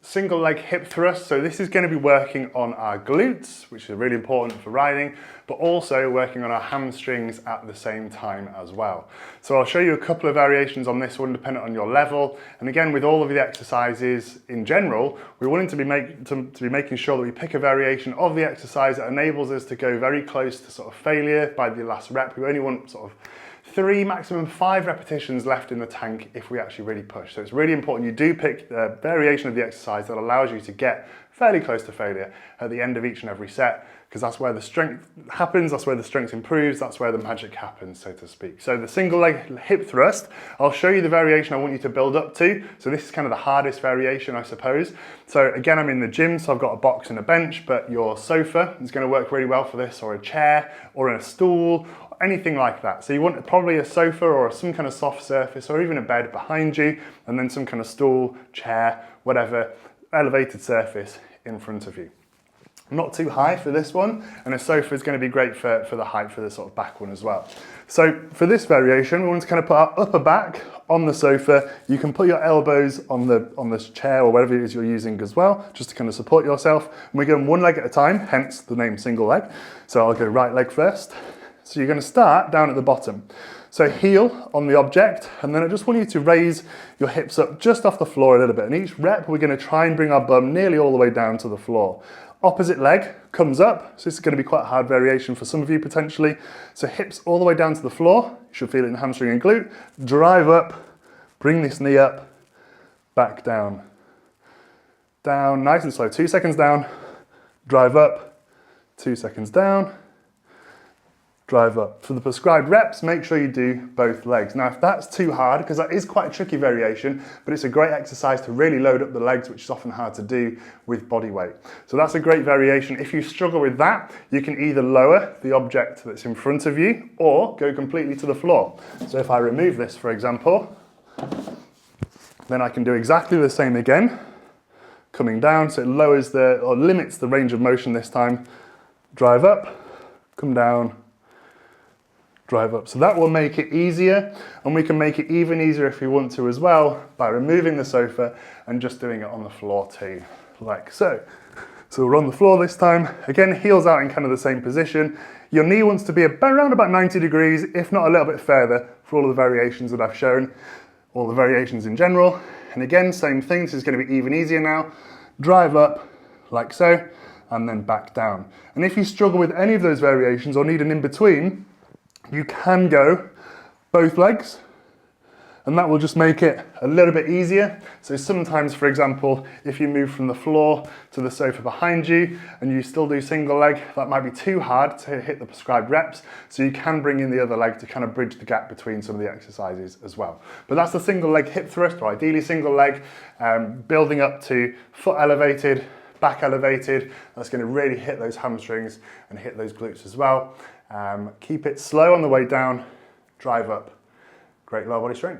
single leg hip thrust. So this is going to be working on our glutes, which are really important for riding, but also working on our hamstrings at the same time as well. So I'll show you a couple of variations on this one depending on your level. And again, with all of the exercises in general, we're wanting to be making sure that we pick a variation of the exercise that enables us to go very close to sort of failure by the last rep. We only want sort of 3, maximum 5 repetitions left in the tank if we actually really push. So it's really important you do pick the variation of the exercise that allows you to get fairly close to failure at the end of each and every set, because that's where the strength happens, that's where the strength improves, that's where the magic happens, so to speak. So the single leg hip thrust, I'll show you the variation I want you to build up to. So this is kind of the hardest variation, I suppose. So again, I'm in the gym, so I've got a box and a bench, but your sofa is going to work really well for this, or a chair, or in a stool, anything like that. So you want probably a sofa or some kind of soft surface, or even a bed behind you, and then some kind of stool, chair, whatever, elevated surface in front of you. Not too high for this one, and a sofa is going to be great for the height for the sort of back one as well. So for this variation, we want to kind of put our upper back on the sofa. You can put your elbows on this chair or whatever it is you're using as well, just to kind of support yourself. And we're going one leg at a time, hence the name single leg. So I'll go right leg first. So you're going to start down at the bottom. So heel on the object, and then I just want you to raise your hips up just off the floor a little bit. And each rep, we're going to try and bring our bum nearly all the way down to the floor. Opposite leg comes up, so this is going to be quite a hard variation for some of you potentially. So hips all the way down to the floor, you should feel it in hamstring and glute. Drive up, bring this knee up, back down. Down, nice and slow, 2 seconds down, drive up, 2 seconds down, drive up. For the prescribed reps, make sure you do both legs. Now, if that's too hard, because that is quite a tricky variation, but it's a great exercise to really load up the legs, which is often hard to do with body weight. So that's a great variation. If you struggle with that, you can either lower the object that's in front of you or go completely to the floor. So if I remove this, for example, then I can do exactly the same again, coming down, so it lowers or limits the range of motion this time. Drive up, come down, drive up. So that will make it easier, and we can make it even easier if we want to as well by removing the sofa and just doing it on the floor too, like so. So we're on the floor this time. Again, heels out in kind of the same position. Your knee wants to be around about 90 degrees, if not a little bit further, for all of the variations that I've shown, all the variations in general. And again, same thing, this is going to be even easier now. Drive up, like so, and then back down. And if you struggle with any of those variations or need an in-between, you can go both legs, and that will just make it a little bit easier. So sometimes, for example, if you move from the floor to the sofa behind you and you still do single leg, that might be too hard to hit the prescribed reps. So you can bring in the other leg to kind of bridge the gap between some of the exercises as well. But that's the single leg hip thrust, or ideally single leg, building up to foot elevated, back elevated. That's going to really hit those hamstrings and hit those glutes as well. Keep it slow on the way down, drive up. Great lower body strength.